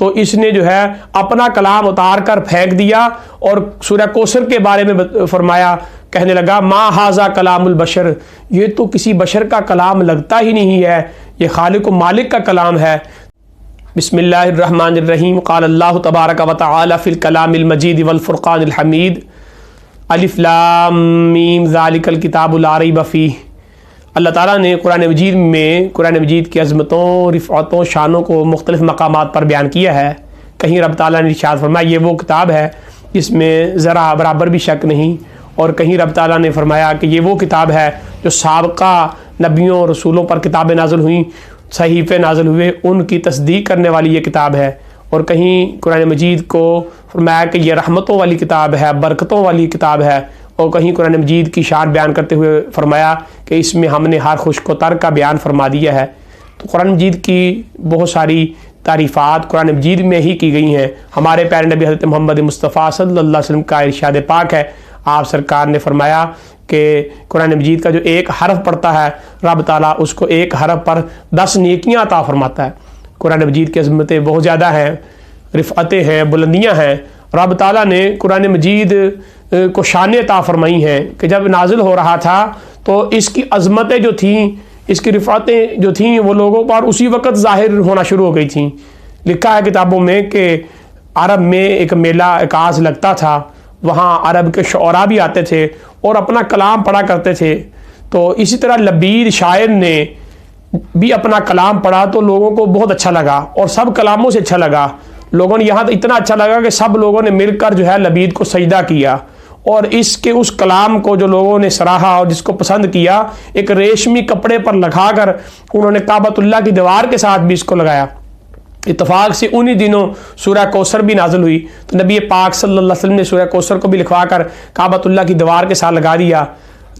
تو اس نے جو ہے اپنا کلام اتار کر پھینک دیا اور سورہ کوثر کے بارے میں فرمایا، کہنے لگا ما ھذا کلام البشر، یہ تو کسی بشر کا کلام لگتا ہی نہیں ہے، یہ خالق و مالک کا کلام ہے۔ بسم اللہ الرحمن الرحیم۔ قال اللہ تبارک و تعالی فی الکلام المجید والفرقان الحمید، الف لام میم ذالک الکتاب لا ریب فیہ۔ اللہ تعالیٰ نے قرآن مجید میں قرآن مجید کی عظمتوں، رفعتوں، شانوں کو مختلف مقامات پر بیان کیا ہے۔ کہیں رب تعالیٰ نے ارشاد فرمایا یہ وہ کتاب ہے جس میں ذرا برابر بھی شک نہیں، اور کہیں رب تعالیٰ نے فرمایا کہ یہ وہ کتاب ہے جو سابقہ نبیوں اور رسولوں پر کتابیں نازل ہوئیں، صحیفے نازل ہوئے، ان کی تصدیق کرنے والی یہ کتاب ہے۔ اور کہیں قرآن مجید کو فرمایا کہ یہ رحمتوں والی کتاب ہے، برکتوں والی کتاب ہے، اور کہیں قرآن مجید کی شان بیان کرتے ہوئے فرمایا کہ اس میں ہم نے ہر خشک و تر کا بیان فرما دیا ہے۔ تو قرآن مجید کی بہت ساری تعریفات قرآن مجید میں ہی کی گئی ہیں۔ ہمارے پیارے نبی حضرت محمد مصطفیٰ صلی اللہ علیہ وسلم کا ارشاد پاک ہے، آپ سرکار نے فرمایا کہ قرآن مجید کا جو ایک حرف پڑھتا ہے رب تعالیٰ اس کو ایک حرف پر 10 نیکیاں عطا فرماتا ہے۔ قرآن مجید کی عظمتیں بہت زیادہ ہیں، رفعتیں ہیں، بلندیاں ہیں۔ رب تعالیٰ نے قرآن مجید کو شان عطا فرمائی ہیں کہ جب نازل ہو رہا تھا تو اس کی عظمتیں جو تھیں، اس کی رفعتیں جو تھیں وہ لوگوں پر اسی وقت ظاہر ہونا شروع ہو گئی تھیں۔ لکھا ہے کتابوں میں کہ عرب میں ایک میلہ اکاس لگتا تھا، وہاں عرب کے شعراء بھی آتے تھے اور اپنا کلام پڑھا کرتے تھے۔ تو اسی طرح لبید شاعر نے بھی اپنا کلام پڑھا تو لوگوں کو بہت اچھا لگا، اور سب کلاموں سے اچھا لگا۔ لوگوں نے یہاں اتنا اچھا لگا کہ سب لوگوں نے مل کر جو ہے لبید کو سجدہ کیا، اور اس کے اس کلام کو جو لوگوں نے سراہا اور جس کو پسند کیا، ایک ریشمی کپڑے پر لگا کر انہوں نے کعبۃ اللہ کی دیوار کے ساتھ بھی اس کو لگایا۔ اتفاق سے انہی دنوں سورہ کوثر بھی نازل ہوئی، تو نبی پاک صلی اللہ علیہ وسلم نے سورہ کوثر کو بھی لکھوا کر کعبۃ اللہ کی دیوار کے ساتھ لگا دیا۔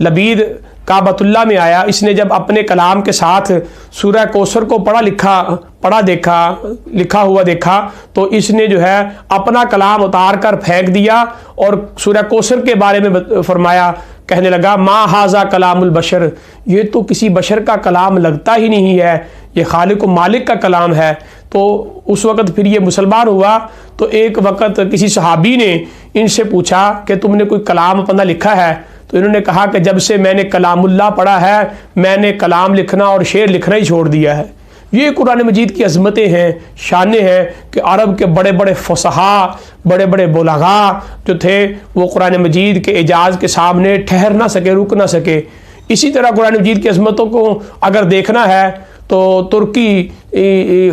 لبید کعبۃ اللہ میں آیا، اس نے جب اپنے کلام کے ساتھ سورہ کوثر کو لکھا ہوا دیکھا تو اس نے جو ہے اپنا کلام اتار کر پھینک دیا اور سورہ کوثر کے بارے میں فرمایا، کہنے لگا ما ھذا کلام البشر، یہ تو کسی بشر کا کلام لگتا ہی نہیں ہے، یہ خالق و مالک کا کلام ہے۔ تو اس وقت پھر یہ مسلمان ہوا، تو ایک وقت کسی صحابی نے ان سے پوچھا کہ تم نے کوئی کلام اپنا لکھا ہے؟ تو انہوں نے کہا کہ جب سے میں نے کلام اللہ پڑھا ہے میں نے کلام لکھنا اور شعر لکھنا ہی چھوڑ دیا ہے۔ یہ قرآن مجید کی عظمتیں ہیں، شانیں ہیں کہ عرب کے بڑے بڑے فصحاء، بڑے بڑے بلغاء جو تھے وہ قرآن مجید کے اعجاز کے سامنے ٹھہر نہ سکے، رک نہ سکے۔ اسی طرح قرآن مجید کی عظمتوں کو اگر دیکھنا ہے تو ترکی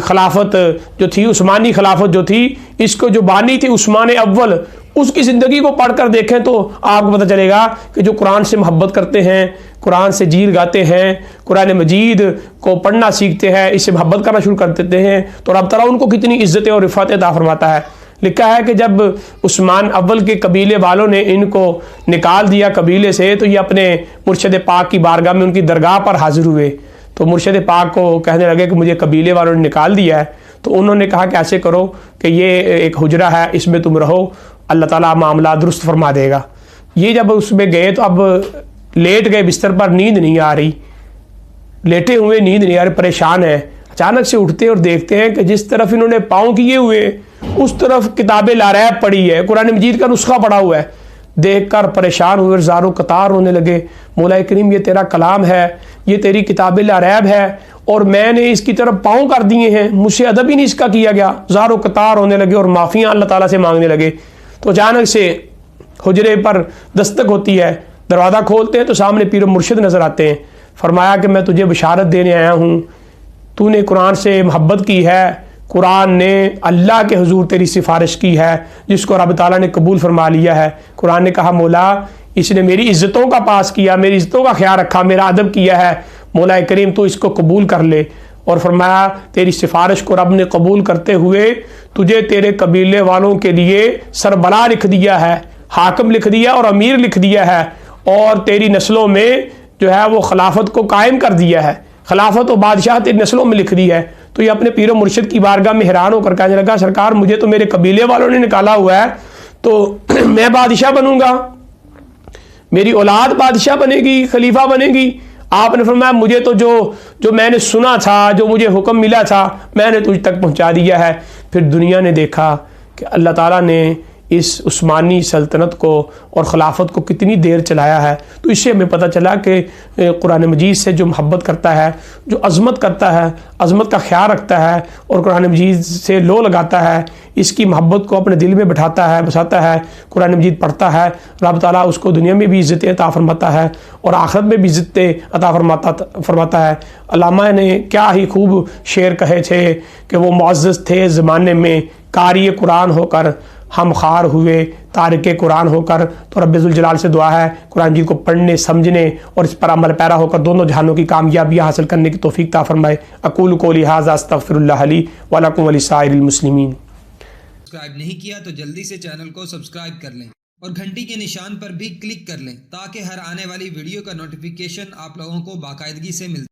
خلافت جو تھی، عثمانی خلافت جو تھی، اس کو جو بانی تھی عثمان اول، اس کی زندگی کو پڑھ کر دیکھیں تو آپ کو پتہ چلے گا کہ جو قرآن سے محبت کرتے ہیں، قرآن سے جی لگاتے ہیں، قرآن مجید کو پڑھنا سیکھتے ہیں، اس سے محبت کرنا شروع کر دیتے ہیں، تو رب تعالیٰ ان کو کتنی عزتیں اور رفعتیں عطا فرماتا ہے۔ لکھا ہے کہ جب عثمان اول کے قبیلے والوں نے ان کو نکال دیا قبیلے سے تو یہ اپنے مرشد پاک کی بارگاہ میں ان کی درگاہ پر حاضر ہوئے، تو مرشد پاک کو کہنے لگے کہ مجھے قبیلے والوں نے نکال دیا ہے۔ تو انہوں نے کہا کہ ایسے کرو کہ یہ ایک حجرہ ہے، اس میں تم رہو، اللہ تعالیٰ معاملات درست فرما دے گا۔ یہ جب اس میں گئے تو اب لیٹ گئے بستر پر، نیند نہیں آ رہی، لیٹے ہوئے نیند نہیں آ رہی، پریشان ہیں۔ اچانک سے اٹھتے اور دیکھتے ہیں کہ جس طرف انہوں نے پاؤں کیے ہوئے اس طرف کتاب لاریب پڑی ہے، قرآن مجید کا نسخہ پڑا ہوا ہے۔ دیکھ کر پریشان ہوئے اور زارو قطار ہونے لگے، مولا کریم یہ تیرا کلام ہے، یہ تیری کتاب لاریب ہے، اور میں نے اس کی طرف پاؤں کر دیے ہیں، مجھ سے ادب ہی نہیں اس کا کیا گیا۔ زارو قطار ہونے لگے اور معافیاں اللہ تعالیٰ سے مانگنے لگے۔ تو اچانک سے حجرے پر دستک ہوتی ہے، دروازہ کھولتے ہیں تو سامنے پیر و مرشد نظر آتے ہیں۔ فرمایا کہ میں تجھے بشارت دینے آیا ہوں، تو نے قرآن سے محبت کی ہے، قرآن نے اللہ کے حضور تیری سفارش کی ہے جس کو رب تعالیٰ نے قبول فرما لیا ہے۔ قرآن نے کہا مولا اس نے میری عزتوں کا پاس کیا، میری عزتوں کا خیال رکھا، میرا ادب کیا ہے، مولا کریم تو اس کو قبول کر لے۔ اور فرمایا تیری سفارش کو رب نے قبول کرتے ہوئے تجھے تیرے قبیلے والوں کے لیے سربراہ لکھ دیا ہے، حاکم لکھ دیا اور امیر لکھ دیا ہے، اور تیری نسلوں میں جو ہے وہ خلافت کو قائم کر دیا ہے، خلافت و بادشاہ تیری نسلوں میں لکھ دی ہے۔ تو یہ اپنے پیر و مرشد کی بارگاہ میں حیران ہو کر کہنے لگا سرکار مجھے تو میرے قبیلے والوں نے نکالا ہوا ہے، تو میں بادشاہ بنوں گا، میری اولاد بادشاہ بنے گی، خلیفہ بنے گی، آپ نے فرمایا مجھے تو جو میں نے سنا تھا، جو مجھے حکم ملا تھا، میں نے تجھ تک پہنچا دیا ہے۔ پھر دنیا نے دیکھا کہ اللہ تعالیٰ نے اس عثمانی سلطنت کو اور خلافت کو کتنی دیر چلایا ہے، تو اس سے ہمیں پتہ چلا کہ قرآن مجید سے جو محبت کرتا ہے، جو عظمت کرتا ہے، عظمت کا خیال رکھتا ہے اور قرآن مجید سے لو لگاتا ہے، اس کی محبت کو اپنے دل میں بساتا ہے، قرآن مجید پڑھتا ہے، رب تعالیٰ اس کو دنیا میں بھی عزتیں عطا فرماتا ہے اور آخرت میں بھی عزتیں عطا فرماتا ہے۔ علامہ نے کیا ہی خوب شعر کہے تھے کہ وہ معزز تھے زمانے میں قاری قرآن ہو کر، ہم خار ہوئے تارک قرآن ہو کر۔ تو رب ذوالجلال سے دعا ہے قرآن مجید کو پڑھنے، سمجھنے اور اس پر عمل پیرا ہو کر دونوں جہانوں کی کامیابی حاصل کرنے کی توفیق عطا فرمائے۔ اقول قولی ھذا استغفر اللہ لی ولکم ولسائر المسلمین۔ سبسکرائب نہیں کیا تو جلدی سے چینل کو سبسکرائب کر لیں اور گھنٹی کے نشان پر بھی کلک کر لیں تاکہ ہر آنے والی ویڈیو کا نوٹیفیکیشن آپ لوگوں کو باقاعدگی سے ملے۔